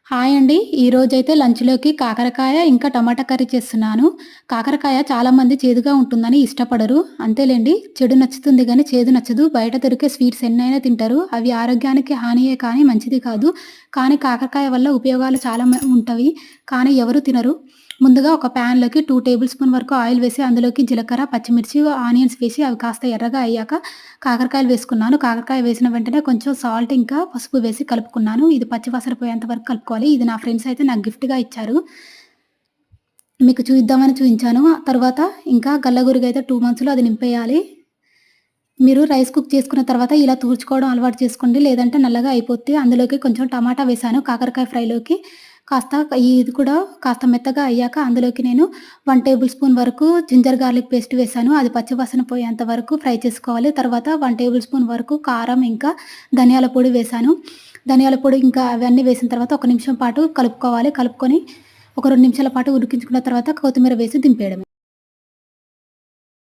Hi అండి. ఈరోజైతే లంచ్‌లోకి కాకరకాయ, ఇంకా టమాటా కర్రీ చేస్తున్నాను. కాకరకాయ చాలామంది చేదుగా ఉంటుందని ఇష్టపడరు. అంతేలెండి. చెడు నచ్చుతుంది గానీ, చేదు నచ్చదు. బయట దొరికే స్వీట్స్ ఎన్నైనా తింటారు. అవి ఆరోగ్యానికి హానియే కానీ మంచిది కాదు. కానీ కాకరకాయ వల్ల ఉపయోగాలు చాలా ఉంటవి. కానీ ఎవరు తినరు. ముందుగా ఒక ప్యాన్‌లోకి 2 టేబుల్ స్పూన్ వరకు ఆయిల్ వేసి, అందులోకి జీలకర్ర, పచ్చిమిర్చి, ఆనియన్స్ వేసి అవి కాస్త ఎర్రగా అయ్యాక కాకరకాయలు వేసుకున్నాను. కాకరకాయ వేసిన వెంటనే కొంచెం సాల్ట్ ఇంకా పసుపు వేసి కలుపుకున్నాను. ఇది పచ్చి వాసన పోయేంత వరకు కలుపుకోవాలి. ఇది నా ఫ్రెండ్స్ అయితే నాకు గిఫ్ట్‌గా ఇచ్చారు. మీకు చూయిద్దామని చూయించాను. తర్వాత ఇంకా గల్లగూరగా అయితే 2 మంత్స్‌లో అది నింపేయాలి. మీరు రైస్ కుక్ చేసుకున్న తర్వాత ఇలా తూర్చుకోవడం అలవాటు చేసుకోండి. లేదంటే నల్లగా అయిపోద్ది. అందులోకి కొంచెం టమాటా వేశాను కాకరకాయ ఫ్రైలోకి. కాస్త ఇది కూడా కాస్త మెత్తగా అయ్యాక అందులోకి నేను 1 టేబుల్ స్పూన్ వరకు జింజర్ గార్లిక్ పేస్ట్ వేశాను. అది పచ్చి వాసన పోయేంత వరకు ఫ్రై చేసుకోవాలి. తర్వాత 1 టేబుల్ స్పూన్ వరకు కారం, ఇంకా ధనియాల పొడి వేశాను. ధనియాల పొడి ఇంకా అవన్నీ వేసిన తర్వాత ఒక నిమిషం పాటు కలుపుకోవాలి. కలుపుకొని ఒక 2 నిమిషాల పాటు ఉడికించుకున్న తర్వాత కొత్తిమీర వేసి దింపేయడమే.